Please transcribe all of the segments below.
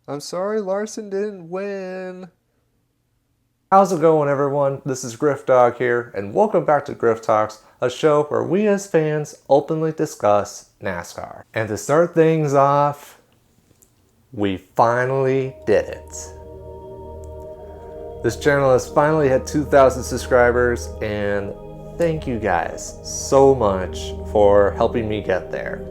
I'm sorry Larson didn't win. How's it going, everyone? This is Griffdog here, and welcome back to Grifftalks, a show where we as fans openly discuss NASCAR. And to start things off, we finally did it. This channel has finally hit 2,000 subscribers, and thank you guys so much for helping me get there.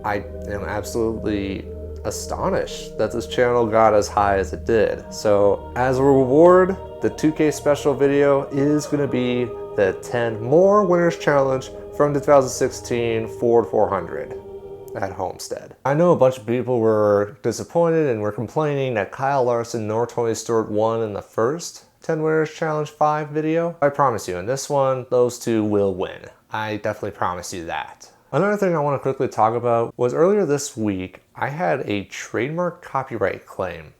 I am absolutely astonished that this channel got as high as it did. So as a reward, the 2K special video is going to be the 10 More Winners Challenge from the 2016 Ford 400 at Homestead. I know a bunch of people were disappointed and were complaining that Kyle Larson nor Tony Stewart won in the first 10 Winners Challenge 5 video. I promise you, in this one, those two will win. I definitely promise you that. Another thing I want to quickly talk about was earlier this week, I had a trademark copyright claim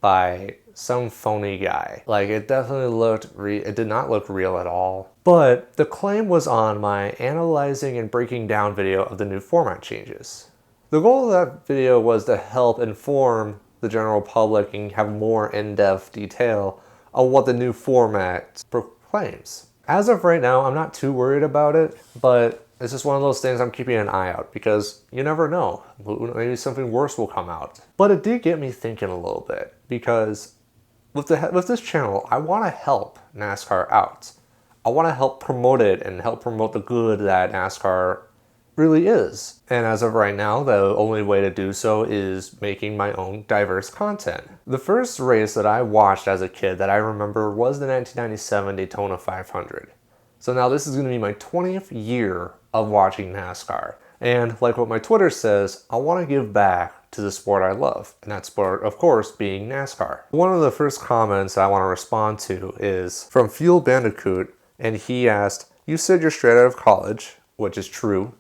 by some phony guy. Like, it definitely it did not look real at all. But the claim was on my analyzing and breaking down video of the new format changes. The goal of that video was to help inform the general public and have more in-depth detail on what the new format proclaims. As of right now, I'm not too worried about it, but it's just one of those things I'm keeping an eye out because you never know. Maybe something worse will come out. But it did get me thinking a little bit because with this channel, I want to help NASCAR out. I want to help promote it and help promote the good that NASCAR really is. And as of right now, the only way to do so is making my own diverse content. The first race that I watched as a kid that I remember was the 1997 Daytona 500. So now this is going to be my 20th year of watching NASCAR. And like what my Twitter says, I want to give back to the sport I love. And that sport, of course, being NASCAR. One of the first comments I want to respond to is from Fuel Bandicoot. And he asked, "You said you're straight out of college," which is true.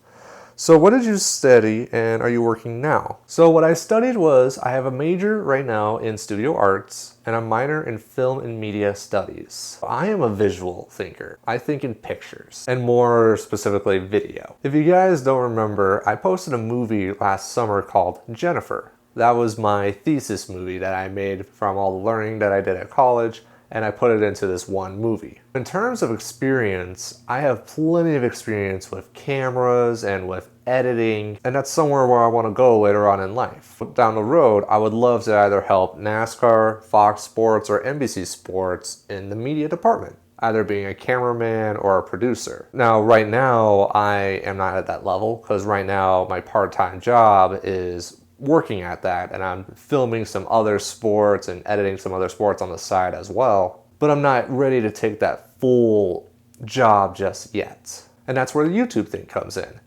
"So what did you study and are you working now?" So what I studied was, I have a major right now in studio arts and a minor in film and media studies. I am a visual thinker. I think in pictures and more specifically video. If you guys don't remember, I posted a movie last summer called Jennifer. That was my thesis movie that I made from all the learning that I did at college, and I put it into this one movie. In terms of experience, I have plenty of experience with cameras and with editing, and that's somewhere where I want to go later on in life. Down the road, I would love to either help NASCAR, Fox Sports, or NBC Sports in the media department, either being a cameraman or a producer. Now, right now, I am not at that level, because right now my part-time job is working at that, and I'm filming some other sports and editing some other sports on the side as well. But I'm not ready to take that full job just yet. And that's where the YouTube thing comes in.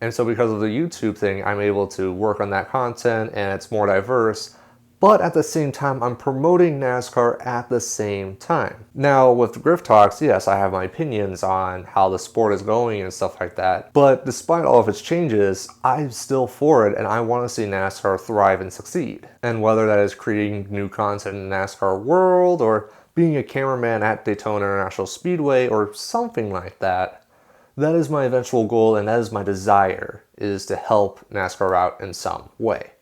And so because of the YouTube thing, I'm able to work on that content and it's more diverse. But at the same time, I'm promoting NASCAR at the same time. Now, with Grifftalks, yes, I have my opinions on how the sport is going and stuff like that. But despite all of its changes, I'm still for it and I want to see NASCAR thrive and succeed. And whether that is creating new content in the NASCAR world or being a cameraman at Daytona International Speedway or something like that, that is my eventual goal and that is my desire, is to help NASCAR out in some way.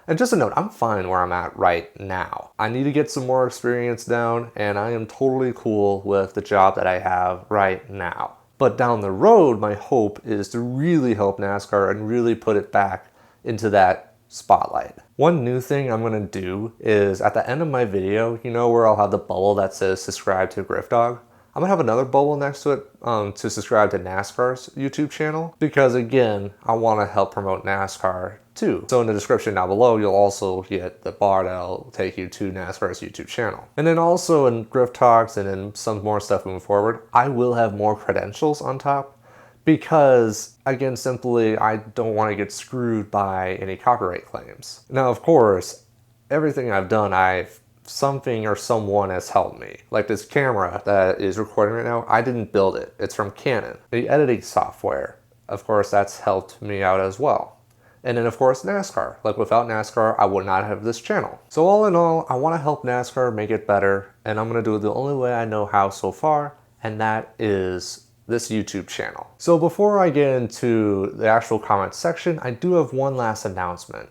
And just a note, I'm fine where I'm at right now. I need to get some more experience down, and I am totally cool with the job that I have right now. But down the road, my hope is to really help NASCAR and really put it back into that spotlight. One new thing I'm going to do is at the end of my video, you know where I'll have the bubble that says subscribe to Griffdog? I'm going to have another bubble next to it to subscribe to NASCAR's YouTube channel because, again, I want to help promote NASCAR too. So in the description down below, you'll also get the bar that'll take you to NASCAR's YouTube channel. And then also in Grifftalks and in some more stuff moving forward, I will have more credentials on top because, again, simply, I don't want to get screwed by any copyright claims. Now, of course, everything I've done, something or someone has helped me. Like this camera that is recording right now, I didn't build it. It's from Canon. The editing software, of course, that's helped me out as well. And then of course NASCAR. Like without NASCAR, I would not have this channel. So all in all, I want to help NASCAR make it better, and I'm going to do it the only way I know how so far, and that is this YouTube channel. So before I get into the actual comment section, I do have one last announcement.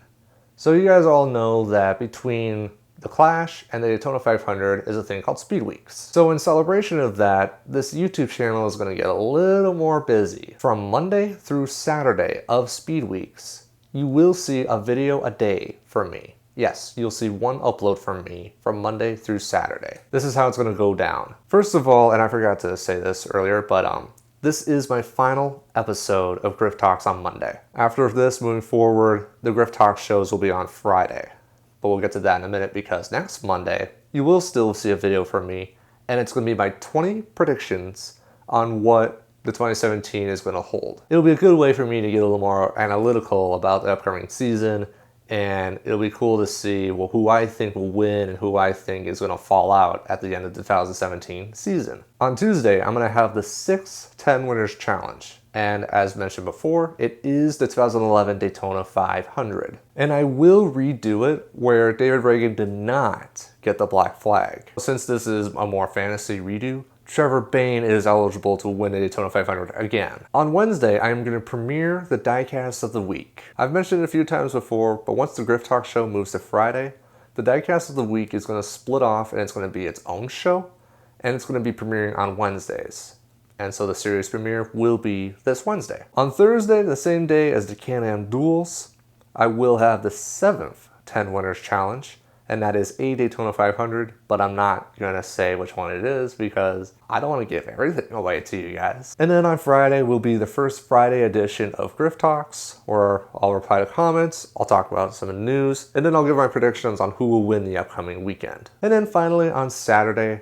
So you guys all know that between the Clash and the Daytona 500 is a thing called Speedweeks. So in celebration of that, this YouTube channel is going to get a little more busy. From Monday through Saturday of Speedweeks, you will see a video a day from me. Yes, you'll see one upload from me from Monday through Saturday. This is how it's going to go down. First of all, and I forgot to say this earlier, but this is my final episode of Grifftalks on Monday. After this, moving forward, the Grifftalks shows will be on Friday. But we'll get to that in a minute because next Monday, you will still see a video from me, and it's going to be my 20 predictions on what the 2017 is going to hold. It'll be a good way for me to get a little more analytical about the upcoming season, and it'll be cool to see who I think will win and who I think is going to fall out at the end of the 2017 season. On Tuesday, I'm going to have the 6 10 Winners Challenge. And as mentioned before, it is the 2011 Daytona 500. And I will redo it where David Reagan did not get the black flag. Since this is a more fantasy redo, Trevor Bayne is eligible to win the Daytona 500 again. On Wednesday, I am going to premiere the Diecast of the week. I've mentioned it a few times before, but once the Grifftalks show moves to Friday, the Diecast of the week is going to split off and it's going to be its own show, and it's going to be premiering on Wednesdays. And so the series premiere will be this Wednesday. On Thursday, the same day as the Canon duels, I will have the 7th 10 Winners Challenge, and that is a Daytona 500, but I'm not gonna say which one it is because I don't want to give everything away to you guys. And then on Friday will be the first Friday edition of Grifftalks, where I'll reply to comments, I'll talk about some of the news, and then I'll give my predictions on who will win the upcoming weekend. And then finally on Saturday,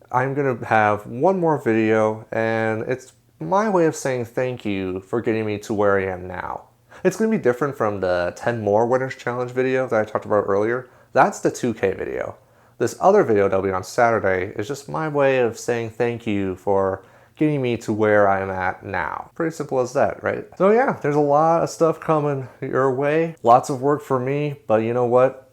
I'm going to have one more video, and it's my way of saying thank you for getting me to where I am now. It's going to be different from the 10 more winners challenge video that I talked about earlier. That's the 2K video. This other video that'll be on Saturday is just my way of saying thank you for getting me to where I'm at now. Pretty simple as that, right? So yeah, there's a lot of stuff coming your way. Lots of work for me, but you know what?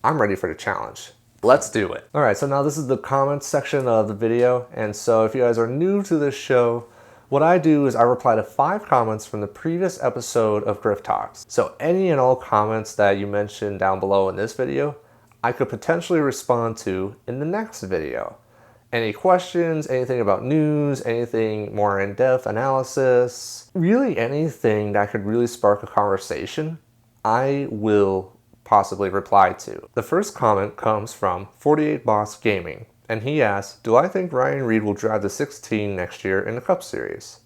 I'm ready for the challenge. Let's do it. All right, so now this is the comments section of the video. And so if you guys are new to this show, what I do is I reply to 5 comments from the previous episode of Grifftalks. So any and all comments that you mentioned down below in this video, I could potentially respond to in the next video. Any questions, anything about news, anything more in-depth analysis, really anything that could really spark a conversation, I will possibly reply to. The first comment comes from 48 Boss Gaming, and he asks, do I think Ryan Reed will drive the 16 next year in the Cup Series?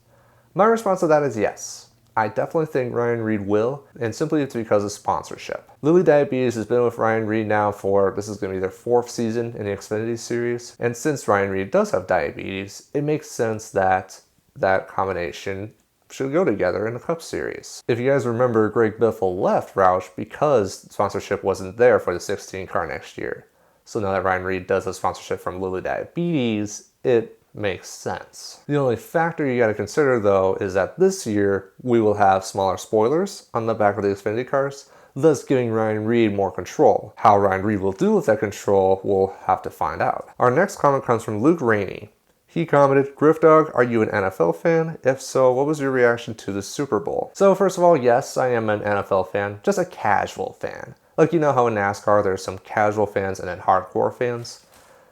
My response to that is yes. I definitely think Ryan Reed will, and simply it's because of sponsorship. Lilly Diabetes has been with Ryan Reed now for, this is going to be their 4th season in the Xfinity Series, and since Ryan Reed does have diabetes, it makes sense that that combination should go together in the Cup Series. If you guys remember, Greg Biffle left Roush because sponsorship wasn't there for the 16 car next year. So now that Ryan Reed does have sponsorship from Lilly Diabetes, it makes sense. The only factor you gotta consider though is that this year we will have smaller spoilers on the back of the Xfinity cars, thus giving Ryan Reed more control. How Ryan Reed will do with that control, we'll have to find out. Our next comment comes from Luke Rainey. He commented, Griffdog, are you an NFL fan? If so, what was your reaction to the Super Bowl? So first of all, yes, I am an NFL fan, just a casual fan. Like you know how in NASCAR there's some casual fans and then hardcore fans?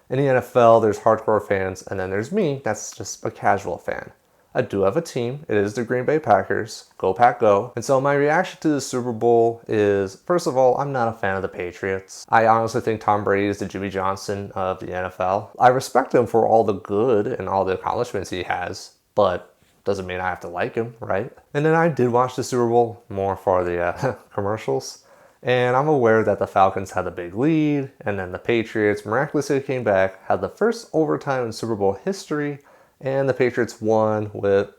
In the NFL, there's hardcore fans and then there's me, that's just a casual fan. I do have a team, it is the Green Bay Packers, go Pack go. And so my reaction to the Super Bowl is, first of all, I'm not a fan of the Patriots. I honestly think Tom Brady is the Jimmy Johnson of the NFL. I respect him for all the good and all the accomplishments he has, but doesn't mean I have to like him, right? And then I did watch the Super Bowl more for the commercials. And I'm aware that the Falcons had the big lead, and then the Patriots miraculously came back, had the first overtime in Super Bowl history, and the Patriots won with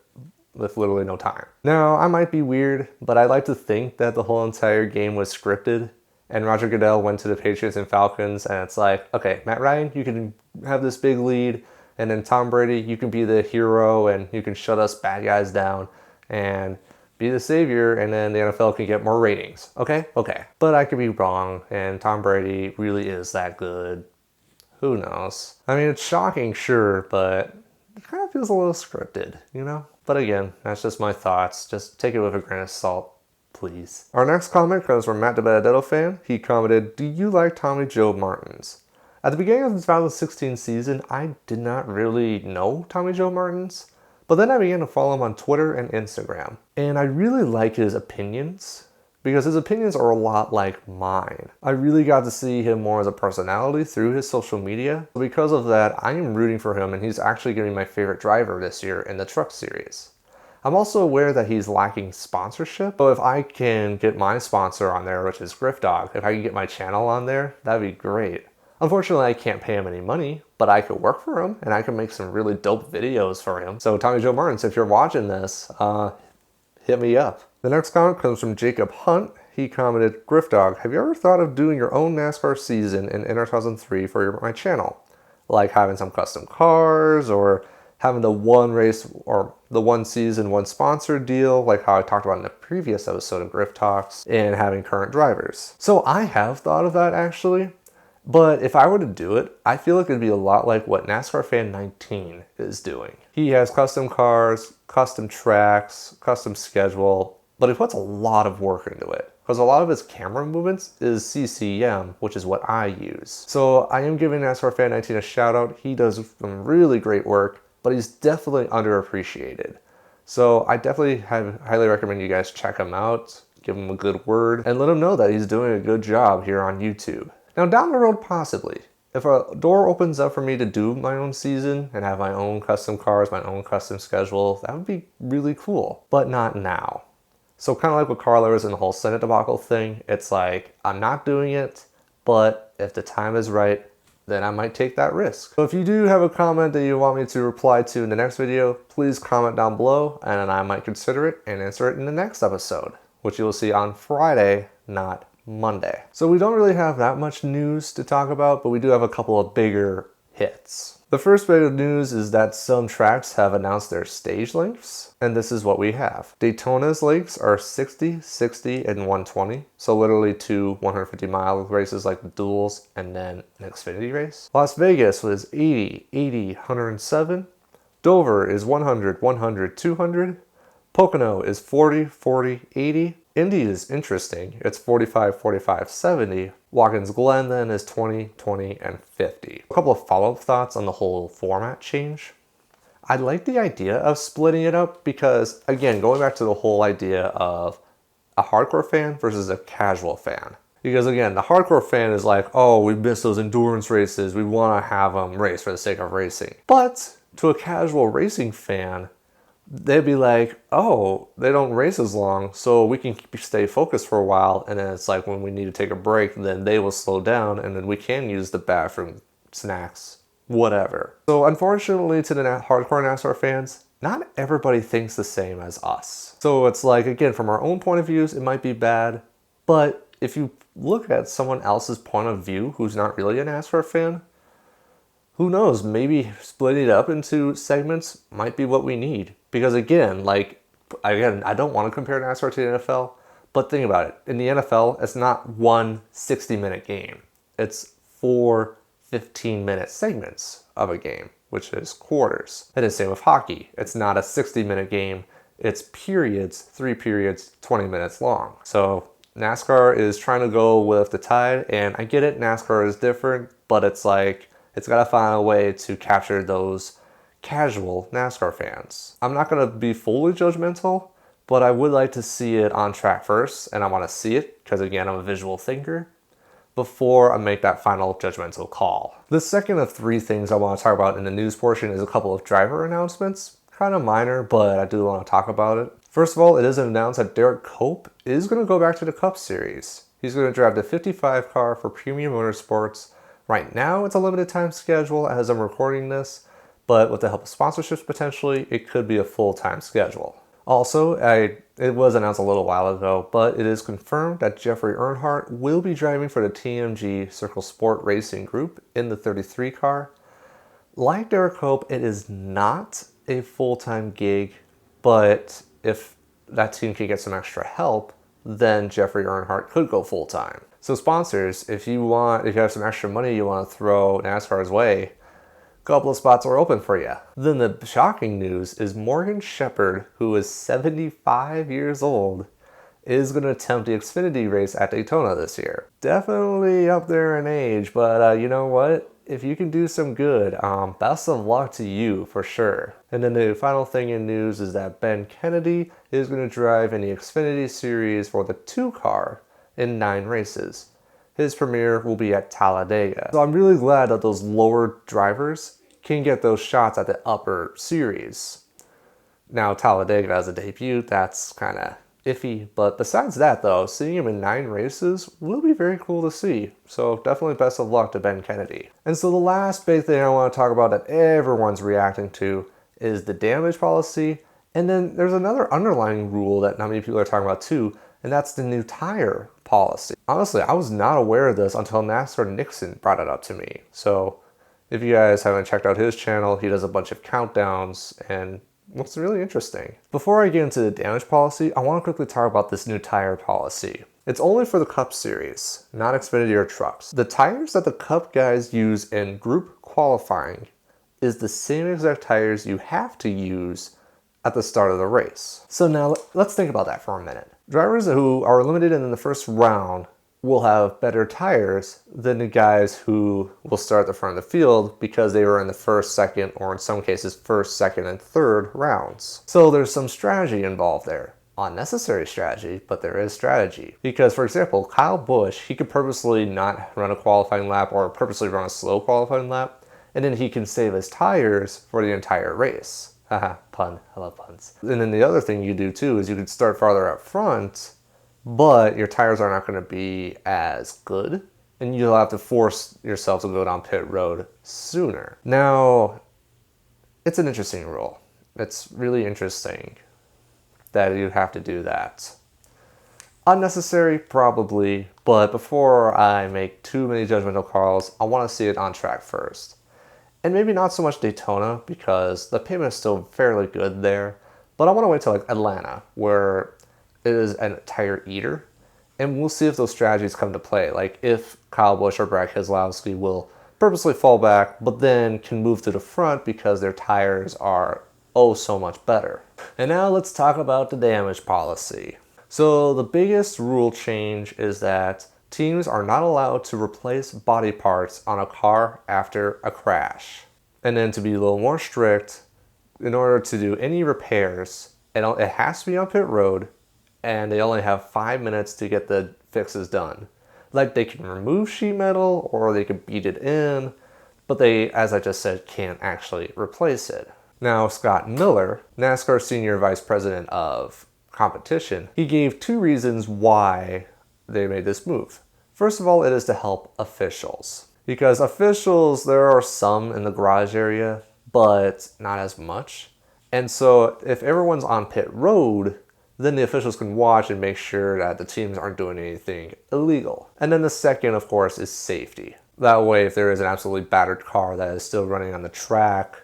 literally no time. Now, I might be weird, but I like to think that the whole entire game was scripted, and Roger Goodell went to the Patriots and Falcons, and it's like, okay, Matt Ryan, you can have this big lead, and then Tom Brady, you can be the hero, and you can shut us bad guys down, and be the savior, and then the NFL can get more ratings. Okay? Okay. But I could be wrong, and Tom Brady really is that good. Who knows? I mean, it's shocking, sure, but it kind of feels a little scripted, you know? But again, that's just my thoughts. Just take it with a grain of salt. please. Our next comment comes from Matt DeBenedetto fan. He commented, "Do you like Tommy Joe Martins?" At the beginning of the 2016 season, I did not really know Tommy Joe Martins, but then I began to follow him on Twitter and Instagram. And I really like his opinions, because his opinions are a lot like mine. I really got to see him more as a personality through his social media. Because of that, I am rooting for him, and he's actually going to be my favorite driver this year in the Truck Series. I'm also aware that he's lacking sponsorship, but if I can get my sponsor on there, which is Grifftalks, if I can get my channel on there, that'd be great. Unfortunately, I can't pay him any money, but I could work for him, and I can make some really dope videos for him. So Tommy Joe Martins, if you're watching this, hit me up. The next comment comes from Jacob Hunt. He commented, "Griffdog, have you ever thought of doing your own NASCAR season in Inter 2003 for my channel? Like having some custom cars, or having the one race or the one season, one sponsor deal, like how I talked about in the previous episode of Grifftalks, and having current drivers." So I have thought of that actually, but if I were to do it, I feel like it'd be a lot like what NASCAR Fan 19 is doing. He has custom cars, custom tracks, custom schedule, but he puts a lot of work into it, because a lot of his camera movements is CCM, which is what I use. So I am giving NASCAR Fan 19 a shout out. He does some really great work, but he's definitely underappreciated. So I definitely highly recommend you guys check him out, give him a good word, and let him know that he's doing a good job here on YouTube. Now down the road, possibly, if a door opens up for me to do my own season and have my own custom cars, my own custom schedule, that would be really cool, but not now. So kind of like with Carl Lewis and the whole Senate debacle thing, it's like, I'm not doing it, but if the time is right, then I might take that risk. So if you do have a comment that you want me to reply to in the next video, please comment down below, and then I might consider it and answer it in the next episode, which you will see on Friday, not Monday. So we don't really have that much news to talk about, but we do have a couple of bigger hits. The first bit of news is that some tracks have announced their stage lengths, and this is what we have. Daytona's lengths are 60, 60, and 120, so literally 2 150-mile races like the duels and then an Xfinity race. Las Vegas was 80, 80, 107. Dover is 100, 100, 200. Pocono is 40, 40, 80. Indy is interesting. It's 45, 45, 70. Watkins Glen then is 20, 20, and 50. A couple of follow-up thoughts on the whole format change. I like the idea of splitting it up because, again, going back to the whole idea of a hardcore fan versus a casual fan. Because again, the hardcore fan is like, oh, we miss those endurance races. We want to have them race for the sake of racing. But to a casual racing fan, they'd be like, oh, they don't race as long, so we can stay focused for a while, and then it's like when we need to take a break, then they will slow down, and then we can use the bathroom, snacks, whatever. So unfortunately to the hardcore NASCAR fans, not everybody thinks the same as us. So it's like, again, from our own point of views, it might be bad, but if you look at someone else's point of view who's not really a NASCAR fan, who knows, maybe splitting it up into segments might be what we need. Because again, I don't want to compare NASCAR to the NFL, but think about it. In the NFL, it's not one 60-minute game. It's 4 15-minute segments of a game, which is quarters. And the same with hockey. It's not a 60-minute game. It's periods, 3 periods, 20 minutes long. So NASCAR is trying to go with the tide, and I get it, NASCAR is different, but it's like, it's got to find a way to capture those casual NASCAR fans. I'm not going to be fully judgmental, but I would like to see it on track first, and I want to see it, because again, I'm a visual thinker, before I make that final judgmental call. The second of 3 things I want to talk about in the news portion is a couple of driver announcements. Kind of minor, but I do want to talk about it. First of all, it is announced that Derek Cope is going to go back to the Cup Series. He's going to drive the 55 car for Premium Motorsports. Right now, it's a limited time schedule as I'm recording this, but with the help of sponsorships potentially, it could be a full-time schedule. Also, it was announced a little while ago, but it is confirmed that Jeffrey Earnhardt will be driving for the TMG Circle Sport Racing Group in the 33 car. Like Derek Cope, it is not a full-time gig, but if that team can get some extra help, then Jeffrey Earnhardt could go full-time. So sponsors, if you have some extra money you want to throw NASCAR's way, a couple of spots are open for you. Then the shocking news is Morgan Shepherd, who is 75 years old, is going to attempt the Xfinity race at Daytona this year. Definitely up there in age, but you know what? If you can do some good, best of luck to you for sure. And then the final thing in news is that Ben Kennedy is going to drive in the Xfinity Series for the 2 car in 9 races. His premiere will be at Talladega. So I'm really glad that those lower drivers can get those shots at the upper series. Now Talladega as a debut, that's kind of iffy. But besides that though, seeing him in 9 races will be very cool to see. So definitely best of luck to Ben Kennedy. And so the last big thing I want to talk about that everyone's reacting to is the damage policy. And then there's another underlying rule that not many people are talking about too, and that's the new tire policy. Honestly, I was not aware of this until NASCAR Nixon brought it up to me. So if you guys haven't checked out his channel, he does a bunch of countdowns and looks really interesting. Before I get into the damage policy, I want to quickly talk about this new tire policy. It's only for the Cup Series, not Xfinity or trucks. The tires that the Cup guys use in group qualifying is the same exact tires you have to use at the start of the race. So now let's think about that for a minute. Drivers who are eliminated in the first round will have better tires than the guys who will start at the front of the field because they were in the first, second, or in some cases first, second, and third rounds. So there's some strategy involved there. Unnecessary strategy, but there is strategy. Because for example, Kyle Busch, he could purposely not run a qualifying lap or purposely run a slow qualifying lap, and then he can save his tires for the entire race. Haha, pun, I love puns. And then the other thing you do too is you could start farther up front, but your tires are not going to be as good, and you'll have to force yourself to go down pit road sooner. Now, it's an interesting rule. It's really interesting that you have to do that. Unnecessary, probably, but before I make too many judgmental calls, I want to see it on track first. And maybe not so much Daytona, because the pavement is still fairly good there, but I want to wait till like Atlanta, where it is a tire eater, and we'll see if those strategies come to play. Like if Kyle Busch or Brad Keselowski will purposely fall back, but then can move to the front because their tires are oh so much better. And now let's talk about the damage policy. So the biggest rule change is that teams are not allowed to replace body parts on a car after a crash. And then to be a little more strict, in order to do any repairs, it has to be on pit road, and they only have 5 minutes to get the fixes done. Like they can remove sheet metal or they can beat it in, but they, as I just said, can't actually replace it. Now, Scott Miller, NASCAR Senior Vice President of Competition, he gave 2 reasons why they made this move. First of all, it is to help officials. Because officials, there are some in the garage area, but not as much. And so if everyone's on pit road, then the officials can watch and make sure that the teams aren't doing anything illegal. And then the second, of course, is safety. That way, if there is an absolutely battered car that is still running on the track,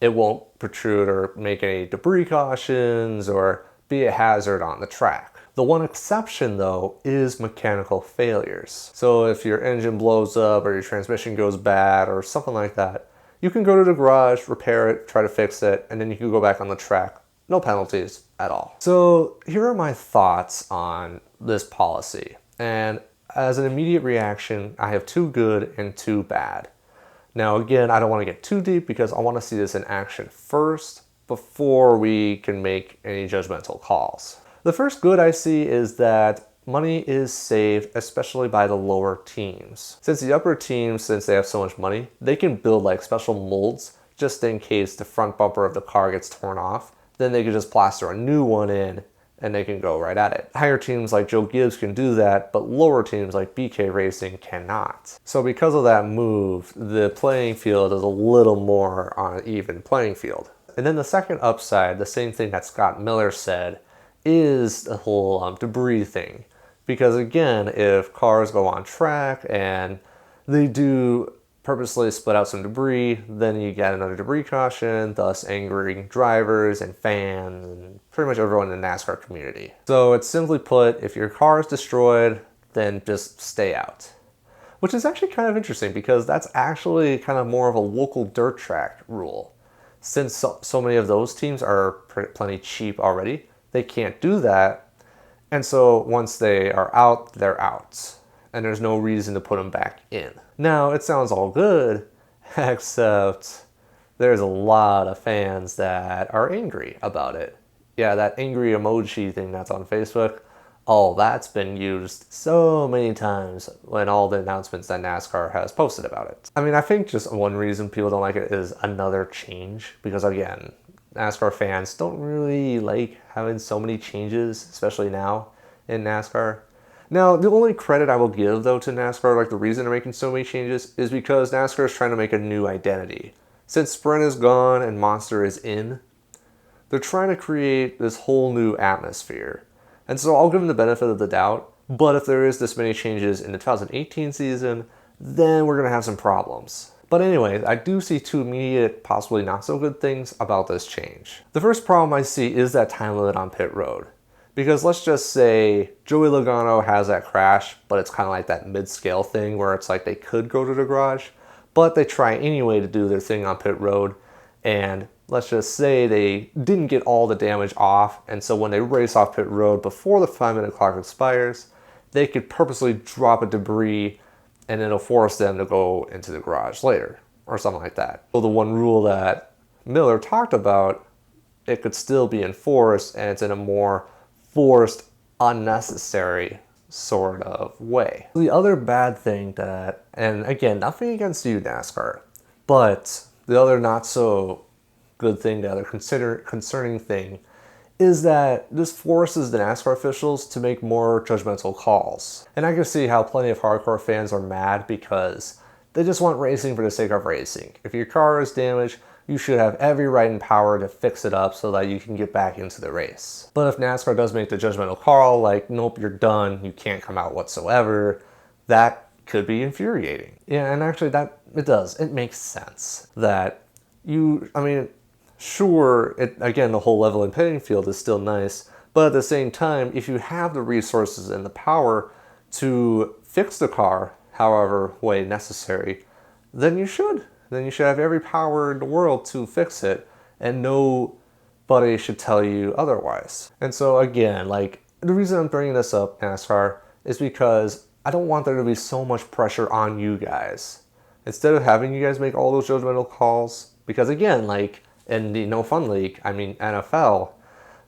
it won't protrude or make any debris cautions or be a hazard on the track. The one exception though is mechanical failures. So if your engine blows up or your transmission goes bad or something like that, you can go to the garage, repair it, try to fix it, and then you can go back on the track. No penalties at all. So here are my thoughts on this policy. And as an immediate reaction, I have 2 good and 2 bad. Now again, I don't want to get too deep because I want to see this in action first before we can make any judgmental calls. The first good I see is that money is saved, especially by the lower teams. Since the upper teams, since they have so much money, they can build like special molds just in case the front bumper of the car gets torn off. Then they can just plaster a new one in and they can go right at it. Higher teams like Joe Gibbs can do that, but lower teams like BK Racing cannot. So because of that move, the playing field is a little more on an even playing field. And then the second upside, the same thing that Scott Miller said, is the whole debris thing. Because again, if cars go on track and they do purposely split out some debris, then you get another debris caution, thus angering drivers and fans and pretty much everyone in the NASCAR community. So it's simply put, if your car is destroyed, then just stay out. Which is actually kind of interesting because that's actually kind of more of a local dirt track rule. Since so many of those teams are plenty cheap already, they can't do that. And so once they are out, they're out. And there's no reason to put them back in. Now, it sounds all good, except there's a lot of fans that are angry about it. Yeah, that angry emoji thing that's on Facebook, oh, that's been used so many times when all the announcements that NASCAR has posted about it. I mean, I think just one reason people don't like it is another change, because again, NASCAR fans don't really like having so many changes, especially now in NASCAR. Now, the only credit I will give, though, to NASCAR, like the reason they're making so many changes, is because NASCAR is trying to make a new identity. Since Sprint is gone and Monster is in, they're trying to create this whole new atmosphere. And so I'll give them the benefit of the doubt, but if there is this many changes in the 2018 season, then we're going to have some problems. But anyway, I do see two immediate, possibly not so good things about this change. The first problem I see is that time limit on pit road. Because let's just say Joey Logano has that crash, but it's kind of like that mid-scale thing where it's like they could go to the garage, but they try anyway to do their thing on pit road, and let's just say they didn't get all the damage off, and so when they race off pit road before the 5-minute clock expires, they could purposely drop a debris and it'll force them to go into the garage later, or something like that. So the one rule that Miller talked about, it could still be enforced, and it's in a more forced, unnecessary sort of way. The other bad thing that, and again, nothing against you, NASCAR, but the other not so good thing, the other concerning thing, is that this forces the NASCAR officials to make more judgmental calls. And I can see how plenty of hardcore fans are mad because they just want racing for the sake of racing. If your car is damaged, you should have every right and power to fix it up so that you can get back into the race. But if NASCAR does make the judgmental call, like, nope, you're done, you can't come out whatsoever, that could be infuriating. Yeah, and actually that, it does. It makes sense that sure, again, the whole level playing field is still nice, but at the same time, if you have the resources and the power to fix the car however way necessary, then you should. Then you should have every power in the world to fix it, and nobody should tell you otherwise. And so again, like, the reason I'm bringing this up, NASCAR, is because I don't want there to be so much pressure on you guys. Instead of having you guys make all those judgmental calls, because again, like, in the No Fun League, I mean NFL,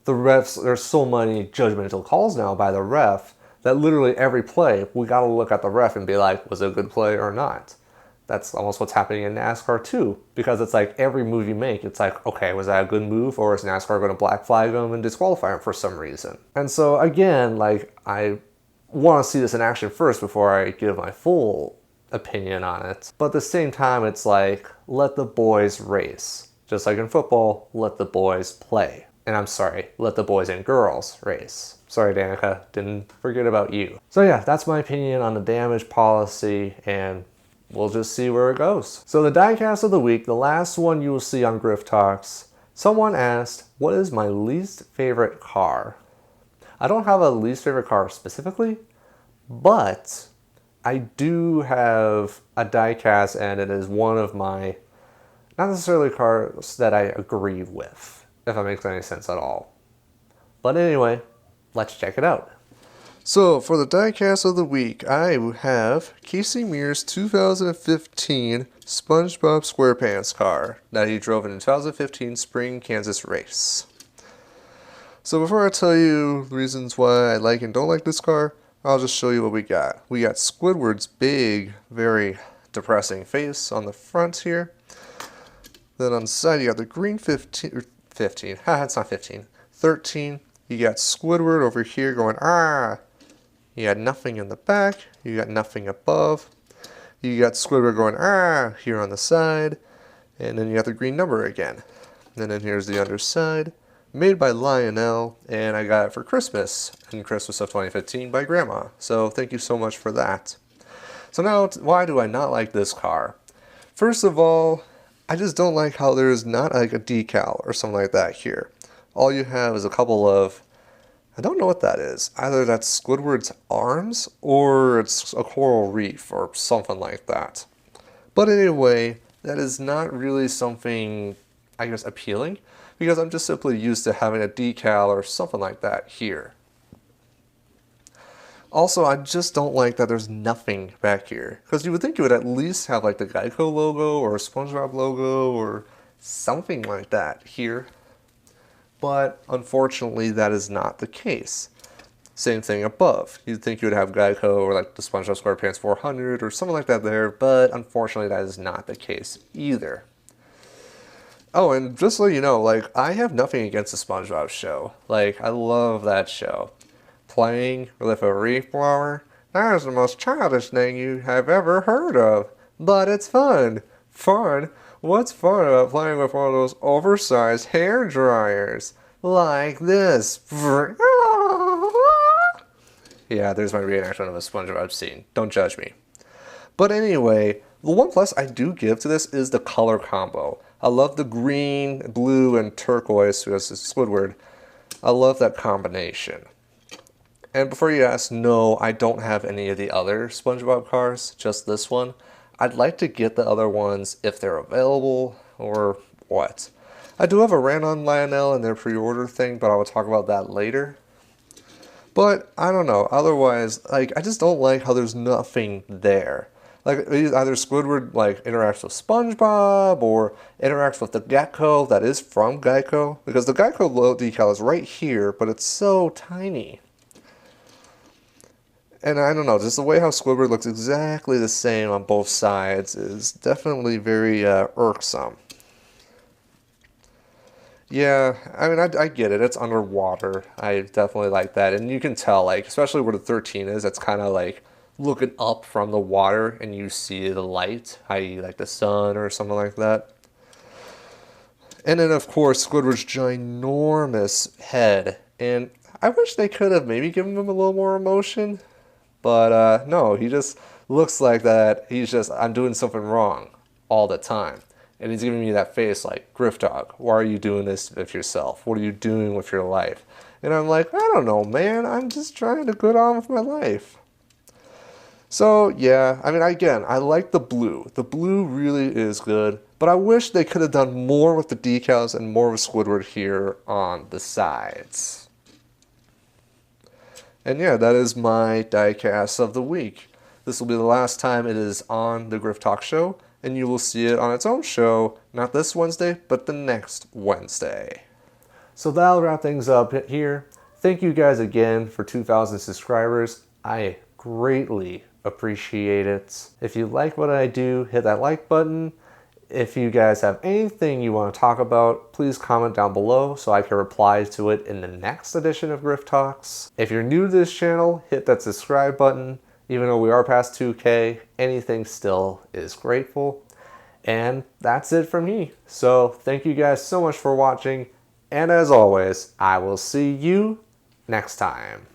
the refs, there's so many judgmental calls now by the ref that literally every play, we gotta look at the ref and be like, was it a good play or not? That's almost what's happening in NASCAR too, because it's like every move you make, it's like, okay, was that a good move, or is NASCAR going to black flag them and disqualify them for some reason? And so again, like, I want to see this in action first before I give my full opinion on it. But at the same time, it's like, let the boys race. Just like in football, let the boys play. And I'm sorry, let the boys and girls race. Sorry, Danica, didn't forget about you. So yeah, that's my opinion on the damage policy, and we'll just see where it goes. So the diecast of the week, the last one you will see on Grifftalks, someone asked, what is my least favorite car? I don't have a least favorite car specifically, but I do have a diecast, and it is one of my, not necessarily cars that I agree with, if that makes any sense at all. But anyway, let's check it out. So, for the diecast of the week, I have Casey Mears' 2015 SpongeBob SquarePants car that he drove in the 2015 Spring Kansas race. So before I tell you the reasons why I like and don't like this car, I'll just show you what we got. We got Squidward's big, very depressing face on the front here. Then on the side, you got the green 15, haha, it's not 15, 13. You got Squidward over here going, ah. You got nothing in the back. You got nothing above. You got Squidward going, ah, here on the side. And then you got the green number again. And then here's the underside. Made by Lionel, and I got it for Christmas in Christmas of 2015 by Grandma. So thank you so much for that. So now, why do I not like this car? First of all, I just don't like how there's not like a decal or something like that here. All you have is a couple of, I don't know what that is. Either that's Squidward's arms or it's a coral reef or something like that. But anyway, that is not really something, I guess, appealing, because I'm just simply used to having a decal or something like that here. Also, I just don't like that there's nothing back here. Because you would think you would at least have like the Geico logo or a SpongeBob logo or something like that here. But unfortunately, that is not the case. Same thing above. You'd think you would have Geico or like the SpongeBob SquarePants 400 or something like that there, but unfortunately that is not the case either. Oh, and just so you know, like, I have nothing against the SpongeBob show. Like, I love that show. Playing with a reef blower? That is the most childish thing you have ever heard of. But it's fun. Fun? What's fun about playing with one of those oversized hair dryers? Like this. Yeah, there's my reenaction of a SpongeBob scene. Don't judge me. But anyway, the one plus I do give to this is the color combo. I love the green, blue, and turquoise, because it's Squidward. I love that combination. And before you ask, no, I don't have any of the other SpongeBob cars, just this one. I'd like to get the other ones if they're available, or what. I do have a rant on Lionel and their pre-order thing, but I will talk about that later. But, I don't know, otherwise, like, I just don't like how there's nothing there. Like, either Squidward, like, interacts with SpongeBob, or interacts with the gecko that is from Geico. Because the Geico decal is right here, but it's so tiny. And I don't know, just the way how Squidward looks exactly the same on both sides is definitely very irksome. Yeah, I mean, I get it. It's underwater. I definitely like that. And you can tell, like, especially where the 13 is, it's kind of like looking up from the water and you see the light, i.e. like the sun or something like that. And then, of course, Squidward's ginormous head. And I wish they could have maybe given him a little more emotion. But no, he just looks like that. He's just, I'm doing something wrong all the time. And he's giving me that face like, Griffdog, why are you doing this with yourself? What are you doing with your life? And I'm like, I don't know, man. I'm just trying to get on with my life. So, yeah, I mean, again, I like the blue. The blue really is good. But I wish they could have done more with the decals and more of Squidward here on the sides. And yeah, that is my diecast of the week. This will be the last time it is on the Grifftalks show. And you will see it on its own show, not this Wednesday, but the next Wednesday. So that'll wrap things up here. Thank you guys again for 2,000 subscribers. I greatly appreciate it. If you like what I do, hit that like button. If you guys have anything you want to talk about, please comment down below so I can reply to it in the next edition of Grifftalks. If you're new to this channel, hit that subscribe button. Even though we are past 2K, anything still is grateful. And that's it from me. So thank you guys so much for watching. And as always, I will see you next time.